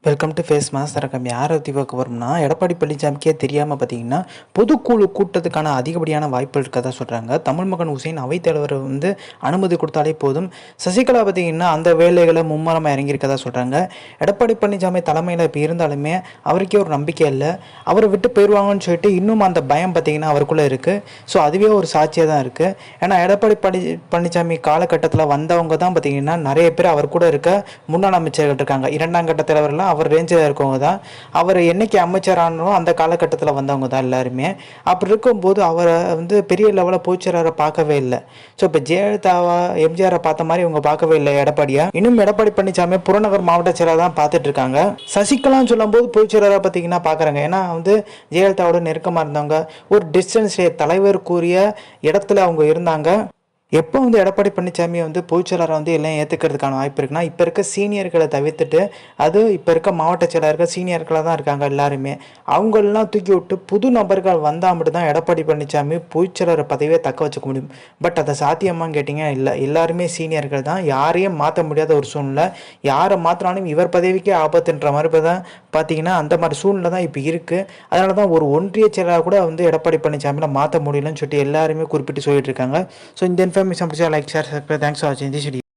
Welcome to face master ரகம். யாரை பற்றி பார்க்க வரோம்னா, எடப்பாடி பழனிசாமிக்கே தெரியாமல் பார்த்தீங்கன்னா பொதுக்குழு கூட்டத்துக்கான அதிகப்படியான வாய்ப்புகள் இருக்கதா சொல்கிறாங்க. தமிழ் மகன் ஹுசைன் அவைத்தலைவர் அனுமதி கொடுத்தாலே போதும். சசிகலா பார்த்தீங்கன்னா அந்த வேலைகளை மும்மரமாக இறங்கியிருக்கதா சொல்கிறாங்க. எடப்பாடி பழனிசாமி தலைமையில் இப்போ இருந்தாலுமே அவருக்கே ஒரு நம்பிக்கை இல்லை. அவரை விட்டு போயிடுவாங்கன்னு சொல்லிட்டு இன்னும் அந்த பயம் பார்த்தீங்கன்னா அவருக்குள்ளே இருக்குது. ஸோ அதுவே ஒரு சாட்சியாக தான் இருக்குது. ஏன்னா எடப்பாடி பழனிசாமி காலகட்டத்தில் வந்தவங்க தான் பார்த்தீங்கன்னா நிறைய பேர் அவர் கூட இருக்க முன்னாள் அமைச்சர்கள் இருக்காங்க. இரண்டாம் கட்ட தலைவர்லாம் அவர் ரேஞ்சில் இருக்கவங்க தான். அவர் என்னைக்கு அமைச்சரானோ அந்த காலகட்டத்தில் வந்தவங்க தான் எல்லாருமே. அப்படி இருக்கும்போது அவரை பெரிய லெவலில் போச்சராரை பார்க்கவே இல்லை. ஸோ இப்போ ஜெயலலிதாவா எம்ஜிஆரை பார்த்த மாதிரி இவங்க பார்க்கவே இல்லை எடப்பாடியா. இன்னும் எடப்பாடி பழனிசாமி புறநகர் மாவட்ட செயலாளர் தான் பார்த்துட்டு இருக்காங்க. சசிகலான்னு சொல்லும்போது போச்சராரை பார்த்தீங்கன்னா பார்க்குறாங்க. ஏன்னா ஜெயலலிதாவோட நெருக்கமாக இருந்தவங்க, ஒரு டிஸ்டன்ஸ் தலைவருக்குரிய இடத்துல அவங்க இருந்தாங்க. எப்போ எடப்பாடி பழனிசாமி பொதுச்செயலாளர் எல்லாம் ஏற்றுக்கிறதுக்கான வாய்ப்பு இருக்குன்னா, இப்போ இருக்க சீனியர்களை தவிர்த்துட்டு, அது இப்போ இருக்க மாவட்ட செயலாளர்கள் சீனியர்களாக தான் இருக்காங்க எல்லாருமே. அவங்களெலாம் தூக்கி விட்டு புது நபர்கள் வந்தால் மட்டும்தான் எடப்பாடி பழனிசாமி பொதுச்செயலாளர் பதவியை தக்க வச்சுக்க முடியும். பட் அதை சாத்தியமான்னு கேட்டிங்கன்னா இல்லை. எல்லாருமே சீனியர்கள் தான். யாரையும் மாற்ற முடியாத ஒரு சூழ்நிலை. யாரை மாற்றினாலும் இவர் பதவிக்கே ஆபத்துன்ற மாதிரி தான் பார்த்தீங்கன்னா அந்த மாதிரி சூழ்நிலை தான் இப்போ இருக்குது. அதனால தான் ஒரு ஒன்றிய செயலாளர் கூட எடப்பாடி பழனிசாமியில் மாற்ற முடியலன்னு சொல்லிட்டு எல்லாருமே குறிப்பிட்டு சொல்லிட்டு இருக்காங்க. ஸோ இந்த இன்ஃபர்மேஷன் பிடிச்சா like, share, subscribe. Thanks for வாட்சிங் திஸ் வீடியோ.